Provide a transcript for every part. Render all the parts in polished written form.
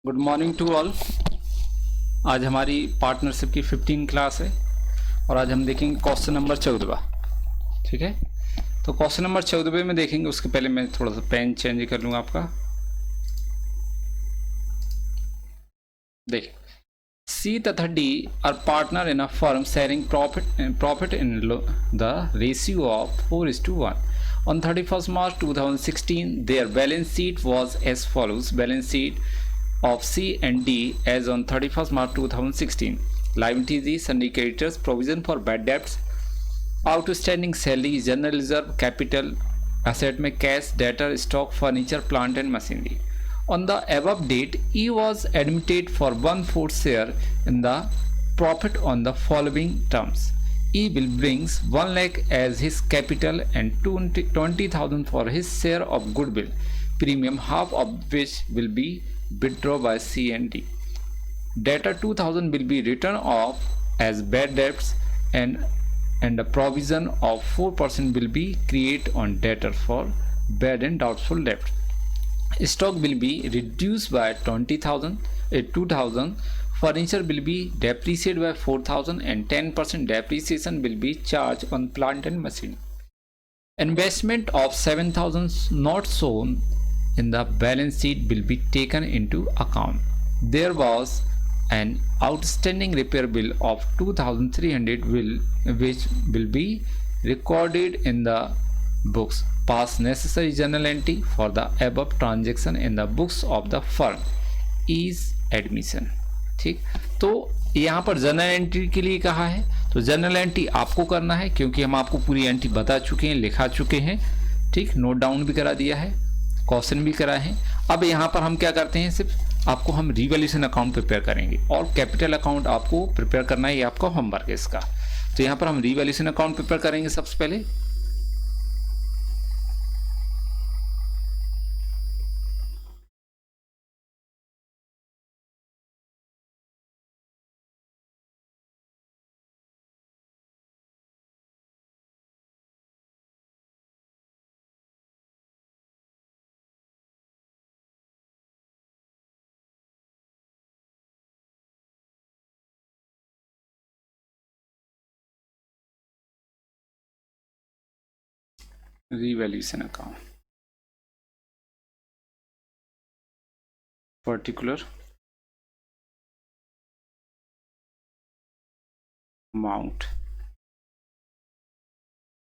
Good morning to all. आज हमारी partnership की 15 क्लास है और आज हम देखेंगे क्वेश्चन नंबर 14। ठीक है, तो क्वेश्चन नंबर 14 में देखेंगे। उसके पहले मैं थोड़ा सा पेन चेंज कर लूँगा आपका। देखिए, सी तथा D R partner in a firm sharing profit in the ratio of 4:1। On 31st March 2016, their balance sheet was as follows. Balance sheet of C and D as on 31st March 2016. Liabilities is Sunday creditors, provision for bad debts, outstanding salary, general reserve, capital, asset में cash, debtor, stock, furniture, plant and machinery. On the above date, E was admitted for 1/4 share in the profit on the following terms. E will brings 1 lakh as his capital and 20,000 for his share of goodwill premium, half of which will be withdrawn by C and D. Debtor 2,000 will be written off as bad debts and a provision of 4% will be created on debtor for bad and doubtful debts. Stock will be reduced by 2,000. Furniture will be depreciated by 4,000 and 10% depreciation will be charged on plant and machine. Investment of 7,000 not shown in the balance sheet will be taken into account. There was an outstanding repair bill of 2,300 which will be recorded in the books. Pass necessary journal entry for the above transaction in the books of the firm. Is admission. ठीक, तो यहाँ पर general entry के लिए कहा है, तो general entry आपको करना है क्योंकि हम आपको पूरी एंट्री बता चुके हैं, लिखा चुके हैं। ठीक, नोट डाउन भी करा दिया है, क्वेश्चन भी कराए हैं। अब यहाँ पर हम क्या करते हैं, सिर्फ आपको हम रिवैल्यूएशन अकाउंट प्रिपेयर करेंगे और कैपिटल अकाउंट आपको प्रिपेयर करना है, ये आपका होमवर्क है इसका। तो यहाँ पर हम रिवैल्यूएशन अकाउंट प्रिपेयर करेंगे सबसे पहले। Revaluation account particular amount,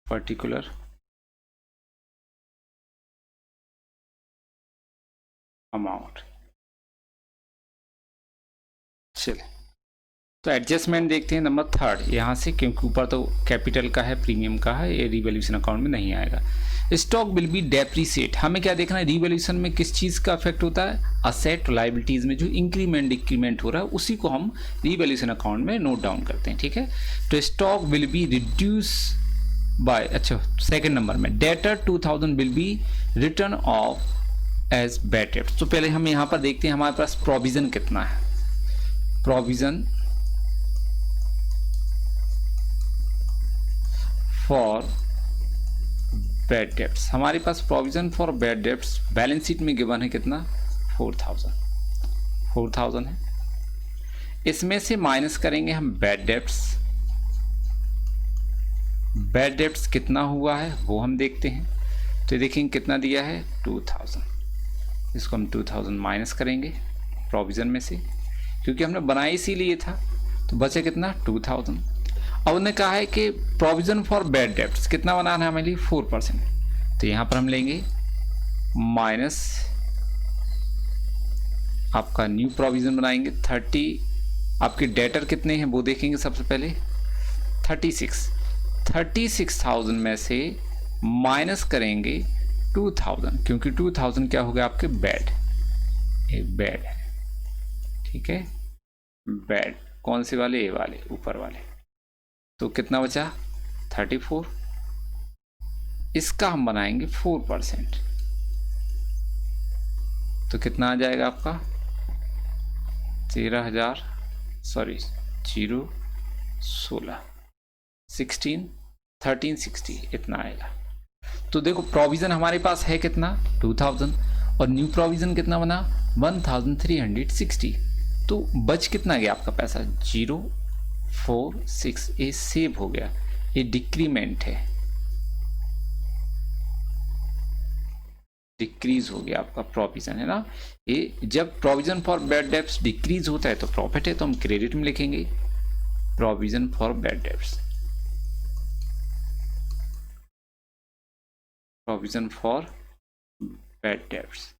particular amount. चलिए, तो एडजस्टमेंट देखते हैं नंबर 3 यहाँ से, क्योंकि ऊपर तो कैपिटल का है, प्रीमियम का है, ये रिवैल्यूएशन अकाउंट में नहीं आएगा। स्टॉक विल बी डेप्रीशिएट, हमें क्या देखना है, रिवैल्यूएशन में किस चीज़ का इफेक्ट होता है, असेट लायबिलिटीज़ में जो इंक्रीमेंट डिक्रीमेंट हो रहा है उसी को हम रिवैल्यूएशन अकाउंट में नोट डाउन करते हैं। ठीक है, तो stock will be reduce by, अच्छा सेकेंड नंबर में debtor 2,000 will be written off as bad debt. तो पहले हम यहाँ पर देखते हैं हमारे पास प्रोविजन कितना है। प्रोविजन फॉर बैड डेब्ट्स, हमारे पास provision for bad debts balance sheet में गिवन है कितना, 4,000 है। इसमें से माइनस करेंगे हम बैड डेब्ट्स। बैड डेब्ट्स कितना हुआ है वो हम देखते हैं, तो देखेंगे कितना दिया है, 2,000। इसको हम 2,000 माइनस करेंगे प्रोविजन में से, क्योंकि हमने बनाया इसीलिए था, तो बचे कितना, 2,000। अब उन्होंने कहा है कि प्रोविजन फॉर बैड डेब्ट्स कितना बनाना है हमारे लिए, 4%। तो यहाँ पर हम लेंगे माइनस आपका न्यू प्रोविजन बनाएंगे 30। आपके डेटर कितने हैं वो देखेंगे सबसे पहले, 36,000 में से माइनस करेंगे 2,000, क्योंकि 2,000 क्या हो गया आपके बैड, एक बैड है। ठीक है, बैड कौन से वाले, ए वाले ऊपर वाले। तो कितना बचा, 34। इसका हम बनाएंगे 4%, तो कितना आ जाएगा आपका 13,60 इतना आएगा। तो देखो प्रोविजन हमारे पास है कितना, 2,000, और न्यू प्रोविजन कितना बना, 1360। तो बच कितना गया आपका पैसा? 046। ये सेव हो गया, ये डिक्रीमेंट है, डिक्रीज हो गया आपका प्रोविजन, है ना। ये जब provision for bad debts decrease होता है तो प्रॉफिट है, तो हम क्रेडिट में लिखेंगे provision for bad debts, provision for bad debts.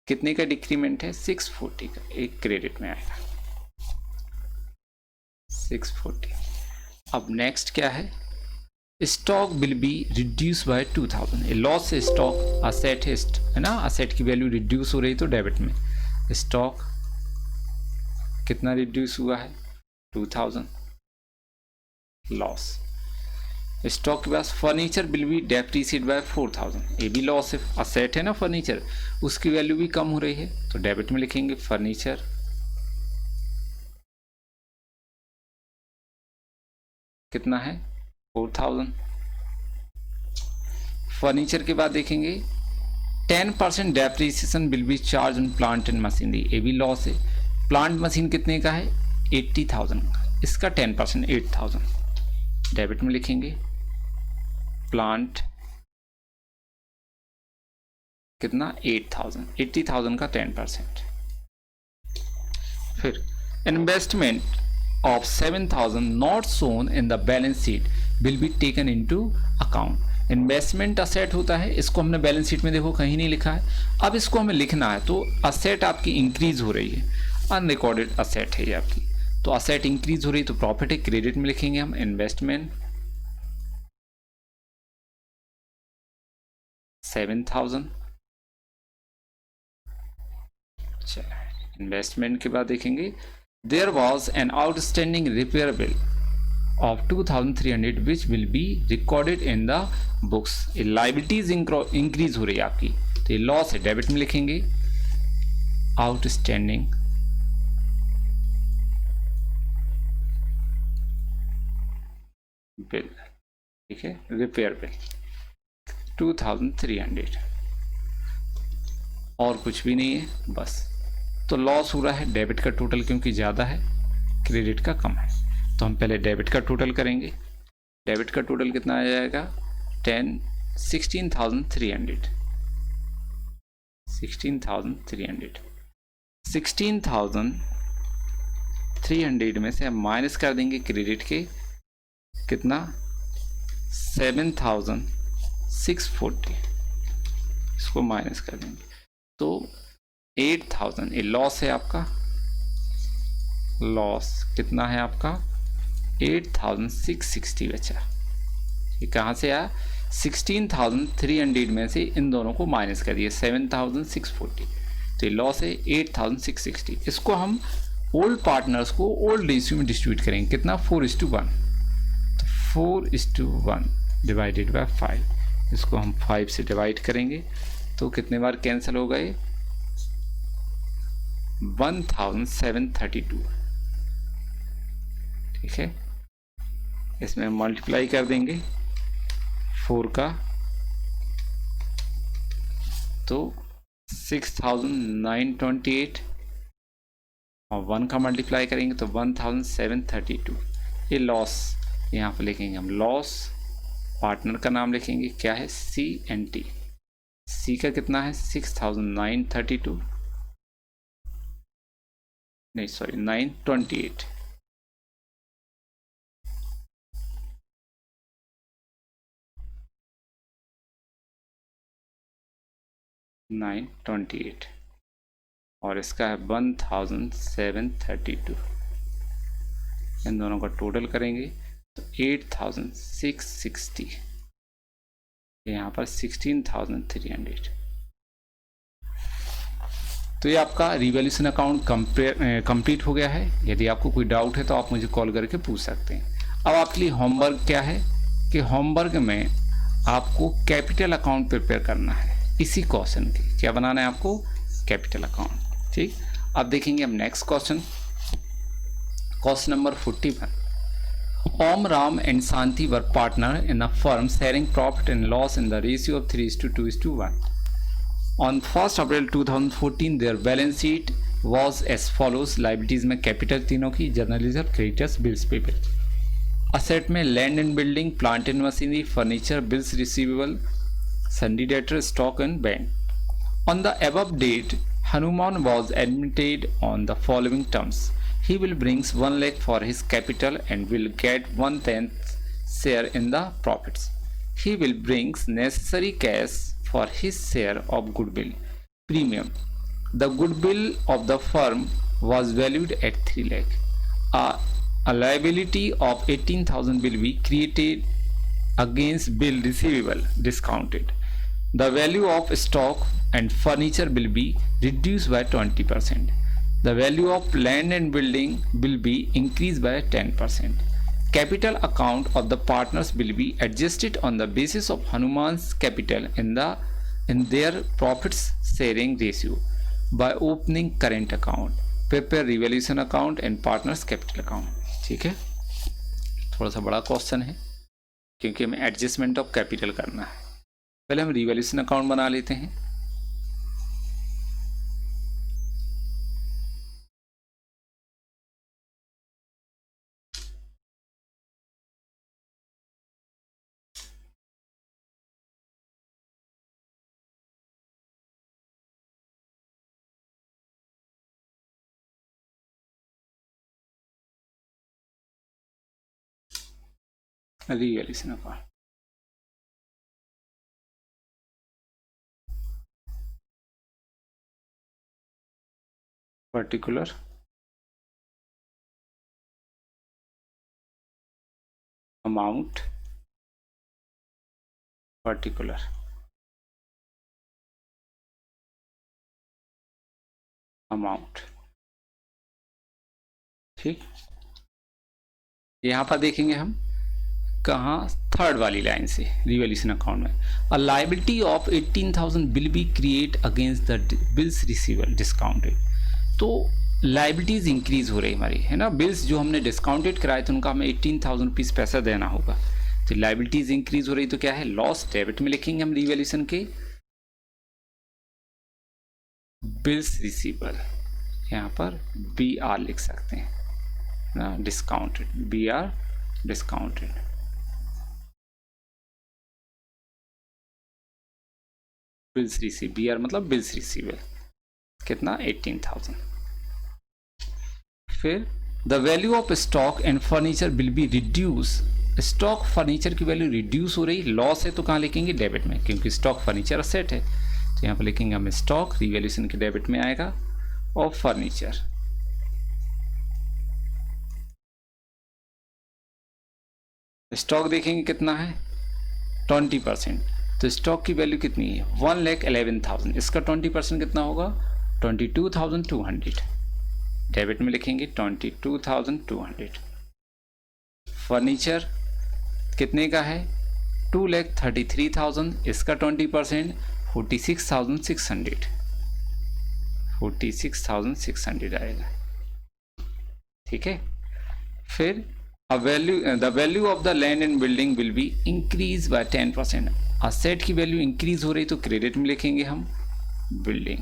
कितने का डिक्रीमेंट है? 640 का, एक क्रेडिट में आएगा 640। अब नेक्स्ट क्या है? Stock will be reduce bye 2000। A loss से स्टॉक असेट है ना, असेट की वैल्यू रिड्यूस हो रही तो डेबिट में स्टॉक कितना रिड्यूस हुआ है? 2000 लॉस। स्टॉक के पास furniture will be depreciate by 4000। ये भी लॉस है, असेट है ना फर्नीचर, उसकी वैल्यू भी कम हो रही है तो डेबिट में लिखेंगे फर्नीचर कितना है? 4000। फर्नीचर के बाद देखेंगे 10% depreciation will be charge on plant and machinery. ये भी लॉस है। प्लांट मशीन कितने का है? 80,000 का, इसका 10% 8000 डेबिट में लिखेंगे प्लांट कितना? 8000, 80,000 का 10%। फिर investment of 7,000 not shown in the balance sheet will be taken into account। Investment asset होता है, इसको हमने बैलेंस शीट में देखो कहीं नहीं लिखा है, अब इसको हमें लिखना है। तो असेट आपकी इंक्रीज हो रही है, अनरिकॉर्डेड असेट है ये आपकी, तो असेट इंक्रीज हो रही है तो प्रॉफिट है, क्रेडिट में लिखेंगे हम इन्वेस्टमेंट 7,000। इन्वेस्टमेंट के बाद देखेंगे there was an outstanding repair bill of 2300 which will be recorded in the books। liabilities increase हो रही है आपकी तो ये लॉस है, डेबिट में लिखेंगे outstanding bill, ठीक है, रिपेयर बिल 2300 और कुछ भी नहीं है बस। तो लॉस हो रहा है डेबिट का टोटल क्योंकि ज़्यादा है, क्रेडिट का कम है, तो हम पहले डेबिट का टोटल करेंगे। डेबिट का टोटल कितना आ जाएगा? 16,300। 16,300 में से हम माइनस कर देंगे क्रेडिट के कितना? 7,640, इसको माइनस कर देंगे तो 8,000। ये लॉस है आपका, लॉस कितना है आपका? 8,660 बचा। ये कहाँ से आया? 16,300 में से इन दोनों को माइनस कर दिए 7,640, तो ये लॉस है 8,660। इसको हम ओल्ड पार्टनर्स को ओल्ड रेशियो में डिस्ट्रीब्यूट करेंगे कितना? 4:1। तो 4:1 डिवाइडेड बाय 5, इसको हम 5 से डिवाइड करेंगे तो कितने बार कैंसिल हो गए? 1732, ठीक है। इसमें मल्टीप्लाई कर देंगे 4 का तो 6,928 और 1 का मल्टीप्लाई करेंगे तो 1732। ये लॉस यहाँ पर लिखेंगे हम, लॉस पार्टनर का नाम लिखेंगे क्या है? CNT। सी का कितना है? 6,932 नहीं सॉरी 928। और इसका है 1732। इन दोनों का टोटल करेंगे तो 8,660, यहाँ पर 16,300। तो ये आपका रिवैल्यूएशन अकाउंट कंप्लीट हो गया है। यदि आपको कोई डाउट है तो आप मुझे कॉल करके पूछ सकते हैं। अब आपके लिए होमवर्क क्या है कि होमवर्क में आपको कैपिटल अकाउंट प्रिपेयर करना है इसी क्वेश्चन के। क्या बनाना है आपको? कैपिटल अकाउंट, ठीक। अब देखेंगे हम next question, question number 41। Om, Ram and Shanti were partner in a firm sharing profit and loss in the ratio of 3:2:1। On 1st April 2014 their balance sheet was as follows. Liabilities में capital तीनों की, जर्नलिज्म, creditors, bills payable. Asset में land and building, plant and machinery, furniture, bills receivable, sundry debtor, stock and bank. On the above date, Hanuman was admitted on the following terms. He will brings 1 lakh for his capital and will get 1/10 share in the profits. He will brings necessary cash for his share of goodwill premium. The goodwill of the firm was valued at 3 lakh. A liability of 18,000 will be created against bill receivable discounted. The value of stock and furniture will be reduced by 20%. The value of land and building will be increased by 10%. Capital account of the partners will be adjusted on the basis of Hanuman's capital in their profits sharing ratio by opening current account, prepare revaluation account and partners capital account. ठीक है, थोड़ा सा बड़ा question है क्योंकि हमें adjustment of capital करना है. पहले हम रिवैल्यूएशन अकाउंट बना लेते हैं. Revaluation account, particular amount, particular amount. ठीक, यहां पर देखेंगे हम कहाँ, थर्ड वाली लाइन से रिवैल्यूएशन अकाउंट में. अ liability of 18,000 will be create against the bills receivable discounted. तो लाइबिलिटीज इंक्रीज हो रही हमारी, है ना. बिल्स जो हमने डिस्काउंटेड कराए थे उनका हमें 18,000 रुपीज़ पैसा देना होगा. तो लाइबिलिटीज इंक्रीज हो रही, तो क्या है, लॉस डेबिट में लिखेंगे हम रिवैल्यूएशन के. बिल्स रिसीवेबल यहाँ पर BR लिख सकते हैं ना, discounted, BR discounted. Bills receive, BR मतलब बिल्स रिसीवेबल, कितना, 18,000. फिर the value of stock and furniture will be reduce. Stock furniture की वैल्यू रिड्यूस हो रही, लॉस है तो कहाँ लिखेंगे, डेबिट में, क्योंकि स्टॉक फर्नीचर असेट है. तो यहाँ पर लिखेंगे हम स्टॉक, रिवैल्यूएशन के डेबिट में आएगा. और फर्नीचर, स्टॉक देखेंगे कितना है, 20%. तो स्टॉक की वैल्यू कितनी है, 1,11,000. इसका 20% कितना होगा, 22,200. डेबिट में लिखेंगे 22,200. फर्नीचर कितने का है, 2,33,000. इसका 20% 46,600. 46,600 आएगा. ठीक है. फिर the value of the land and building will be increase by 10%. Asset की वैल्यू इंक्रीज हो रही तो क्रेडिट में लिखेंगे हम बिल्डिंग,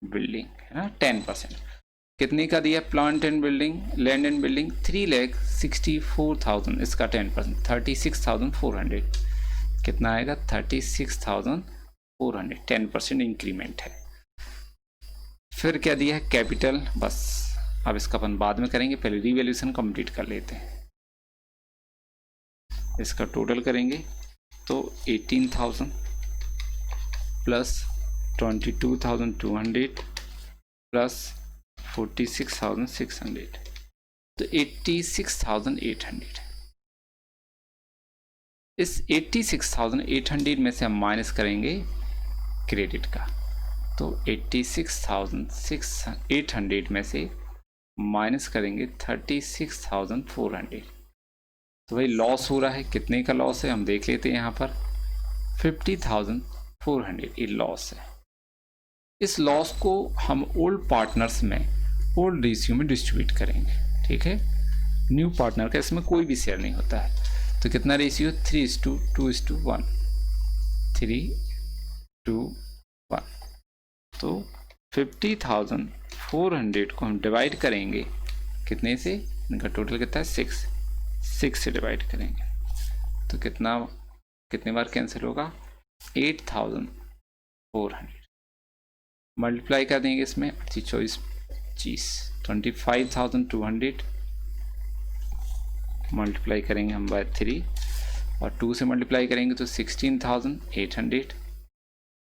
बिल्डिंग है ना, 10%. कितने का दिया, plant and building, land and building 3,64,000. इसका 10% 36,400. कितना आएगा, 36,400. 10% इंक्रीमेंट है. फिर क्या दिया है, कैपिटल. बस अब इसका अपन बाद में करेंगे, पहले रिवैल्यूएशन कंप्लीट कर लेते हैं. इसका टोटल करेंगे तो 18,000 प्लस 22,200 प्लस 46,600, तो 86,800. इस 86,800 में से हम माइनस करेंगे क्रेडिट का, तो 86,800 में से माइनस करेंगे 36,400. तो भाई लॉस हो रहा है, कितने का लॉस है हम देख लेते हैं. यहाँ पर 50,400 ये लॉस है. इस लॉस को हम ओल्ड पार्टनर्स में ओल्ड रेशियो में डिस्ट्रीब्यूट करेंगे. ठीक है, न्यू पार्टनर का इसमें कोई भी शेयर नहीं होता है. तो कितना रेशियो, 3:2:1. 321। तो 50,400 को हम डिवाइड करेंगे कितने से, इनका टोटल कितना है 6 से डिवाइड करेंगे तो कितने बार कैंसिल होगा 8,400। मल्टीप्लाई कर देंगे इसमें 24 25,200 मल्टीप्लाई करेंगे हम बाय 3 और 2 से मल्टीप्लाई करेंगे तो 16,800,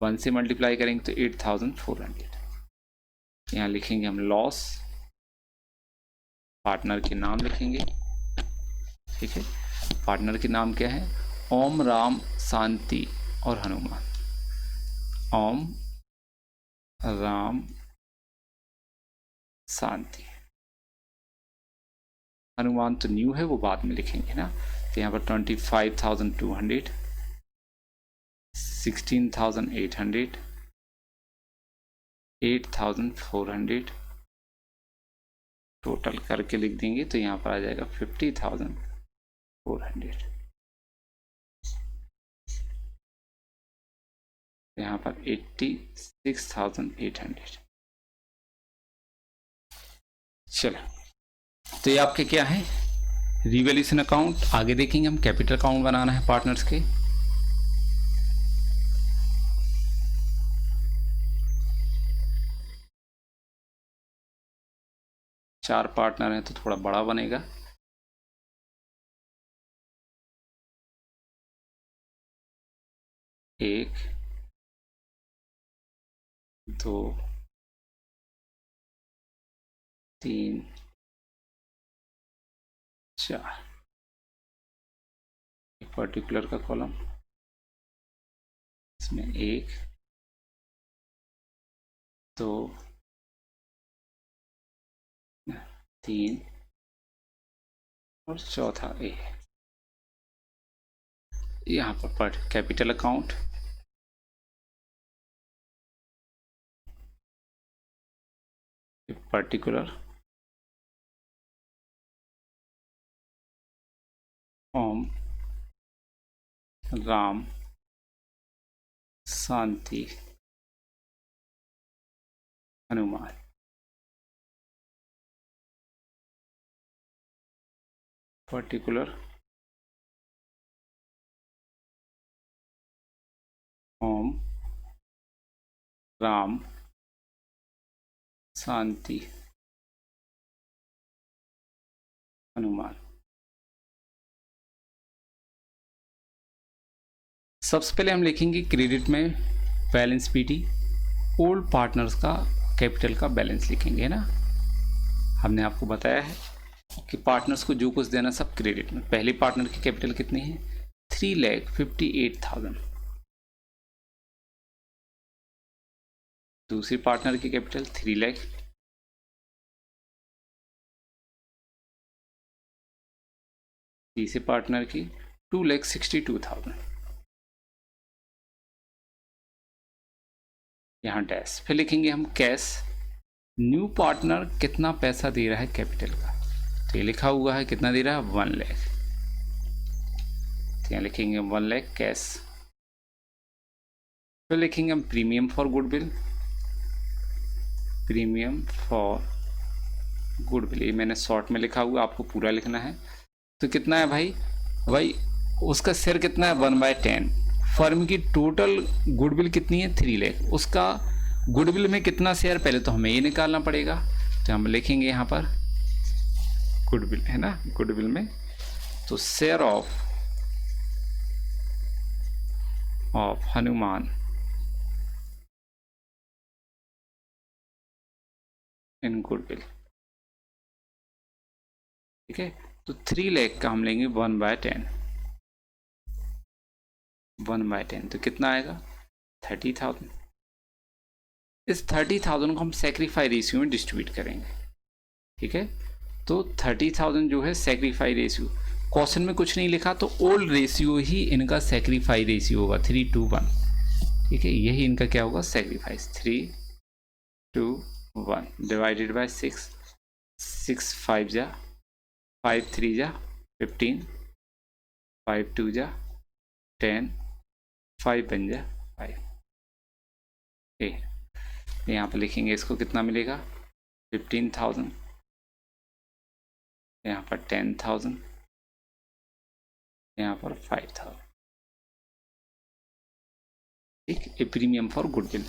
1 से मल्टीप्लाई करेंगे तो 8,400। यहाँ लिखेंगे हम लॉस, पार्टनर के नाम लिखेंगे। ठीक है, पार्टनर के नाम क्या है, ओम, राम, शांति और हनुमान। ओम, राम, शांति, हनुमान तो न्यू है वो बाद में लिखेंगे ना। तो यहाँ पर 25,200, 16,800, 8,400 टोटल करके लिख देंगे तो यहाँ पर आ जाएगा 50,400। यहाँ पर 86,800। चलो, तो ये आपके क्या है रिवैल्यूएशन अकाउंट। आगे देखेंगे हम कैपिटल अकाउंट बनाना है पार्टनर्स के। चार पार्टनर हैं तो थोड़ा बड़ा बनेगा। एक, दो, तीन, चार, एक पर्टिकुलर का कॉलम, इसमें 1, 2, 3 और चौथा ए। यहाँ पर कैपिटल अकाउंट, पर्टिकुलर, ओम, राम, शांति, हनुमान। पर्टिकुलर, ओम, राम, शांति, हनुमान। सबसे पहले हम लिखेंगे क्रेडिट में बैलेंस पीटी, ओल्ड पार्टनर्स का कैपिटल का बैलेंस लिखेंगे ना। हमने आपको बताया है कि पार्टनर्स को जो कुछ देना सब क्रेडिट में। पहले पार्टनर की कैपिटल कितनी है 3,58,000। दूसरी पार्टनर की कैपिटल 3 लाख। तीसरे पार्टनर की 2,62,000। यहाँ डैश, फिर लिखेंगे हम कैश, न्यू पार्टनर कितना पैसा दे रहा है कैपिटल का। तो ये लिखा हुआ है कितना दे रहा है 1 लाख। तो यहाँ लिखेंगे 1 लाख कैश। फिर लिखेंगे हम premium for goodwill, premium for goodwill, ये मैंने शॉर्ट में लिखा हुआ, आपको पूरा लिखना है। तो कितना है भाई उसका शेयर कितना है 1/10। फर्म की टोटल गुडविल कितनी है 3 लाख, उसका गुडविल में कितना शेयर, पहले तो हमें ये निकालना पड़ेगा। तो हम लिखेंगे यहाँ पर गुडविल है ना, गुडविल में तो share of Hanuman in goodwill. ठीक है, तो 3 लाख का हम लेंगे 1/10। 1/10 तो कितना आएगा 30,000। इस 30,000 को हम सेक्रीफाई रेशियो में डिस्ट्रीब्यूट करेंगे। ठीक है, तो 30,000 जो है सेक्रीफाई रेशियो, क्वेश्चन में कुछ नहीं लिखा तो ओल्ड रेशियो ही इनका सेक्रीफाई रेशियो होगा 3:1। ठीक है, यही इनका क्या होगा सेक्रीफाइस 3:1 डिवाइडेड बाय 6। 6 5 जा 5 3 जा 15, 5 2 जा 10, 5 बन जाए 5। यहाँ पर लिखेंगे इसको कितना मिलेगा 15,000, यहाँ पर 10,000, यहाँ पर 5,000। ठीक, ए प्रीमियम फॉर गुडविल।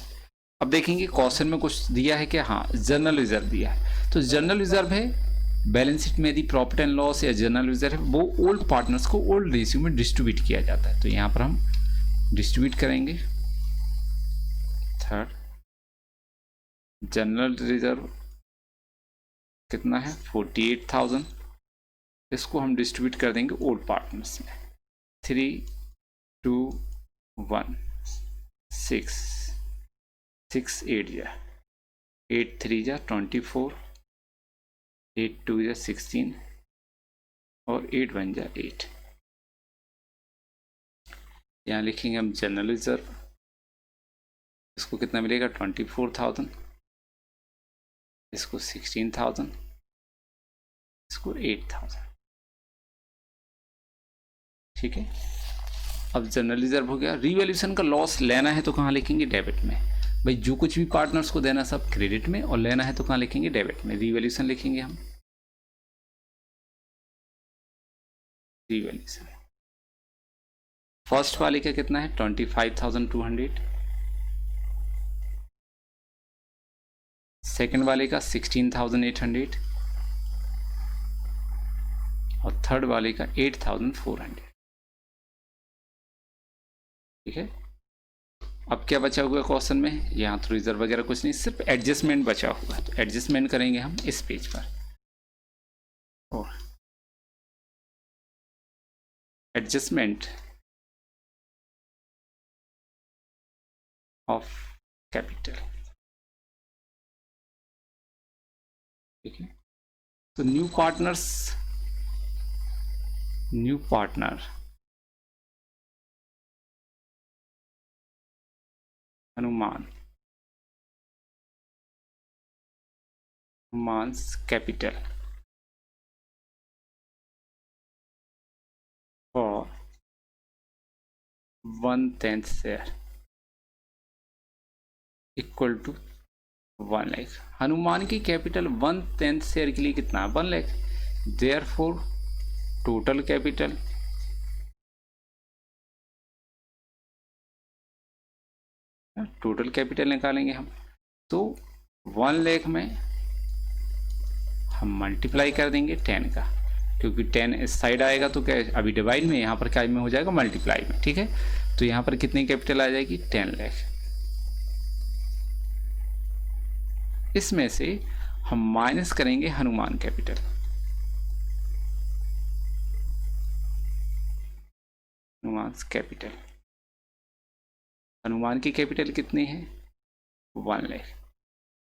अब देखेंगे क्वेश्चन में कुछ दिया है कि हाँ जर्नल रिजर्व दिया है, तो जर्नल रिजर्व है बैलेंस शीट में यदि प्रॉफिट एंड लॉस या जर्नल रिजर्व है वो ओल्ड पार्टनर्स को ओल्ड रेशियो में डिस्ट्रीब्यूट किया जाता है। तो यहाँ पर हम डिस्ट्रीब्यूट करेंगे। थर्ड, जनरल रिजर्व कितना है 48,000, इसको हम डिस्ट्रीब्यूट कर देंगे ओल्ड पार्टनर्स में। 3, 2, 1, 6, 6 8 जा 8 3 जा 24, 8 2 जा 16 और 8 1 जा 8। यहाँ लिखेंगे हम जनरल रिजर्व, इसको कितना मिलेगा 24,000, इसको 16,000, इसको 8,000। ठीक है, अब जनरल रिजर्व हो गया। रिवैल्यूएशन का लॉस लेना है तो कहाँ लिखेंगे डेबिट में। भाई जो कुछ भी पार्टनर्स को देना सब क्रेडिट में और लेना है तो कहाँ लिखेंगे डेबिट में। रिवैल्यूएशन लिखेंगे हम, रिवैल्यूएशन फर्स्ट वाले का कितना है 25,200, सेकंड वाले का 16,800 और थर्ड वाले का 8,400। ठीक है, अब क्या बचा हुआ क्वेश्चन में, यहाँ तो रिजर्व वगैरह कुछ नहीं, सिर्फ एडजस्टमेंट बचा हुआ है। तो एडजस्टमेंट करेंगे हम इस पेज पर, और एडजस्टमेंट ऑफ कैपिटल। ठीक है, तो new partner Hanuman's capital for 1/10 share equal to 1 lakh. Hanuman की कैपिटल 1/10 शेयर के लिए कितना 1 लाख। देयरफॉर टोटल कैपिटल निकालेंगे हम, तो 1 लाख में हम मल्टीप्लाई कर देंगे 10 का, क्योंकि 10 इस साइड आएगा तो क्या अभी डिवाइड में, यहाँ पर क्या में हो जाएगा मल्टीप्लाई में। ठीक है, तो यहाँ पर कितनी कैपिटल आ जाएगी 10 लाख। इसमें से हम माइनस करेंगे हनुमान कैपिटल। हनुमान की कैपिटल कितनी है 1 लाख।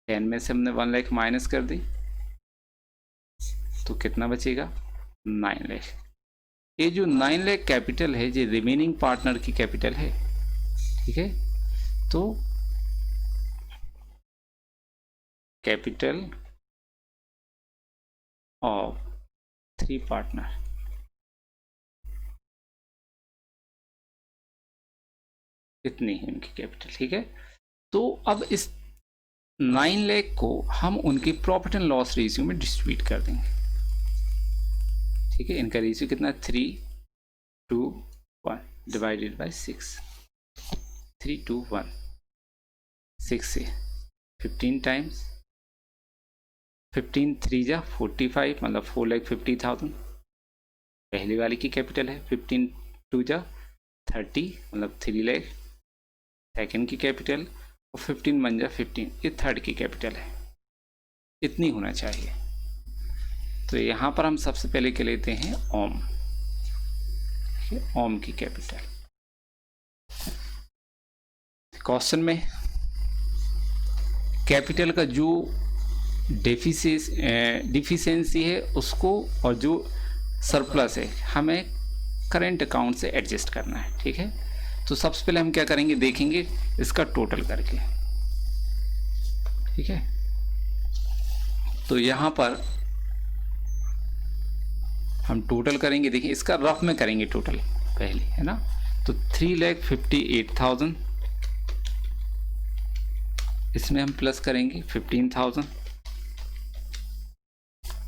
10 में से हमने 1 लाख माइनस कर दी तो कितना बचेगा 9 लाख। ये जो 9 लाख कैपिटल है ये रिमेनिंग पार्टनर की कैपिटल है। ठीक है, तो कैपिटल ऑफ 3 पार्टनर इतनी है उनकी कैपिटल। ठीक है, तो अब इस 9 लाख को हम उनके प्रॉफिट एंड लॉस रेशियो में डिस्ट्रीब्यूट कर देंगे। ठीक है, इनका रेशियो कितना 3:1 डिवाइडेड बाय 6। 3:1 6 से 15 टाइम्स 15 3 जा 45 मतलब 4,50,000 पहली वाली की कैपिटल है। 15 2 जा 30 मतलब 3 लाख सेकेंड की कैपिटल, और 15 1 जा 15 ये थर्ड की कैपिटल है। इतनी होना चाहिए। तो यहाँ पर हम सबसे पहले के लेते हैं ओम। ओम की कैपिटल क्वेश्चन में कैपिटल का जो डिफिशियंसी है उसको और जो सरप्लस है हमें करेंट अकाउंट से एडजस्ट करना है। ठीक है, तो सबसे पहले हम क्या करेंगे देखेंगे इसका टोटल करके। ठीक है, तो यहाँ पर हम टोटल करेंगे। देखिए इसका रफ में करेंगे टोटल पहले, है ना। तो 3,58,000, इसमें हम प्लस करेंगे 15,000,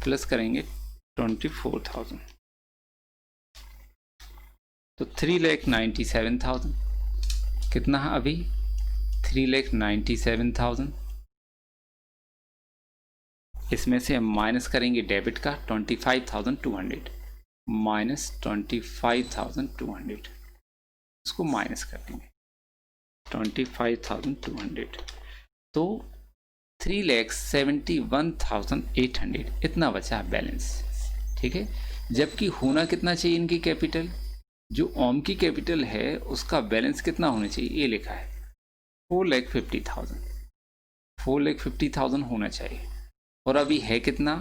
प्लस करेंगे 24,000, तो 3,97,000 कितना है अभी 3,97,000। इसमें से हम माइनस करेंगे डेबिट का 25,200, माइनस 25,200, इसको माइनस कर देंगे 25,200, तो 3,71,800 इतना बचा बैलेंस। ठीक है, जबकि होना कितना चाहिए इनकी कैपिटल, जो ओम की कैपिटल है उसका बैलेंस कितना होना चाहिए, ये लिखा है 4,50,000, 4,50,000 होना चाहिए, और अभी है कितना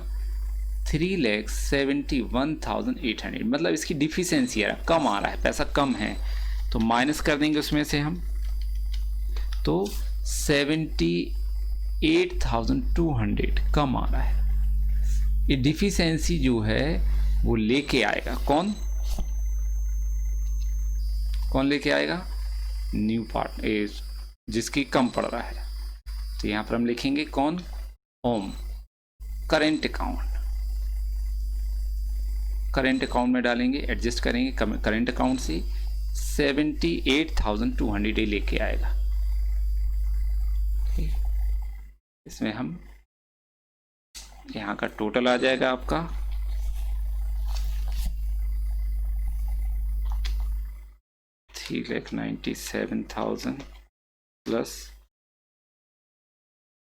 3,71,800, मतलब इसकी डिफिशेंसी आ रहा, कम आ रहा है, पैसा कम है, तो माइनस कर देंगे उसमें से हम, तो 78,200 कम आ रहा है। ये डिफिशेंसी जो है वो लेके आएगा कौन लेके आएगा, न्यू पार्ट जिसकी कम पड़ रहा है। तो यहाँ पर हम लिखेंगे कौन, ओम, करेंट अकाउंट में डालेंगे, एडजस्ट करेंगे करेंट अकाउंट से, 78,200 लेके आएगा। इसमें हम यहाँ का टोटल आ जाएगा आपका 3,97,000 प्लस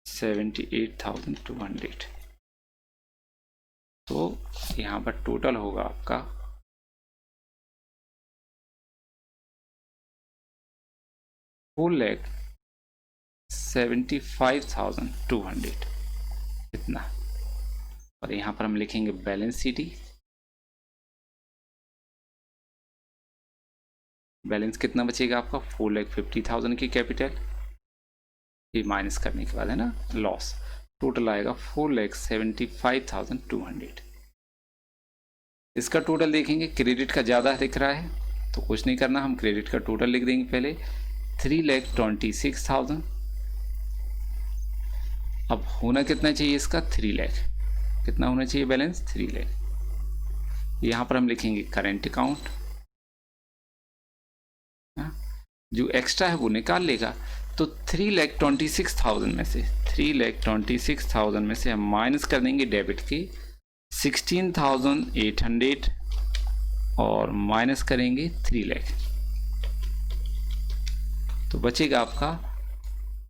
78,200, तो यहाँ पर टोटल होगा आपका 4,75,200 इतना। और यहाँ पर हम लिखेंगे बैलेंस शीट, बैलेंस कितना बचेगा आपका 4,50,000 की कैपिटल, ये माइनस करने के बाद है ना लॉस, टोटल आएगा 4,75,200। इसका टोटल देखेंगे, क्रेडिट का ज़्यादा दिख रहा है तो कुछ नहीं करना, हम क्रेडिट का टोटल लिख देंगे पहले 3,26,000। अब होना कितना चाहिए इसका 3 लाख, कितना होना चाहिए बैलेंस 3 लाख। यहाँ पर हम लिखेंगे करेंट अकाउंट, जो एक्स्ट्रा है वो निकाल लेगा, तो 3,26,000 में से 3,26,000 में से हम माइनस कर देंगे डेबिट की 16,800 और माइनस करेंगे 3 लाख, तो बचेगा आपका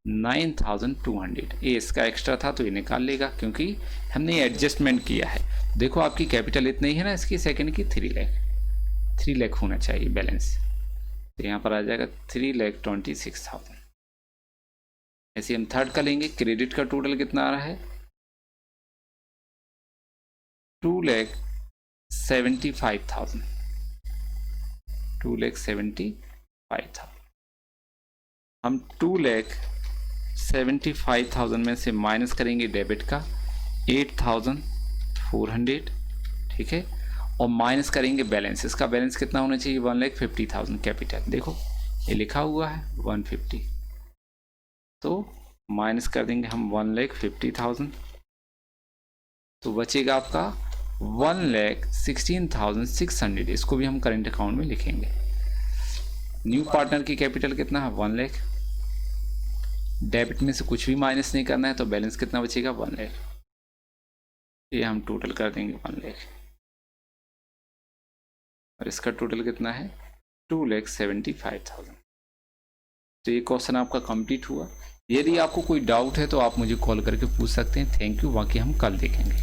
9,200। ये इसका एक्स्ट्रा था तो ये निकाल लेगा क्योंकि हमने एडजस्टमेंट किया है। देखो आपकी कैपिटल इतनी ही है ना इसकी सेकंड की 3 लाख होना चाहिए बैलेंस, तो यहाँ पर आ जाएगा 3,26,000। ऐसे हम थर्ड का लेंगे, क्रेडिट का टोटल कितना आ रहा है 2,75,000, 2,75,000। हम 2,75,000 में से माइनस करेंगे डेबिट का 8,400, ठीक है, और माइनस करेंगे बैलेंस, इसका बैलेंस कितना होना चाहिए 1,50,000 कैपिटल, देखो ये लिखा हुआ है 150, तो माइनस कर देंगे हम 1,50,000, तो बचेगा आपका 1,16,600। इसको भी हम करेंट अकाउंट में लिखेंगे। न्यू पार्टनर की कैपिटल कितना है 1 लाख, डेबिट में से कुछ भी माइनस नहीं करना है, तो बैलेंस कितना बचेगा 1 लाख, ये हम टोटल कर देंगे 1 लाख, और इसका टोटल कितना है 2,75,000। तो ये क्वेश्चन आपका कंप्लीट हुआ। यदि आपको कोई डाउट है तो आप मुझे कॉल करके पूछ सकते हैं। थैंक यू, बाकी हम कल देखेंगे।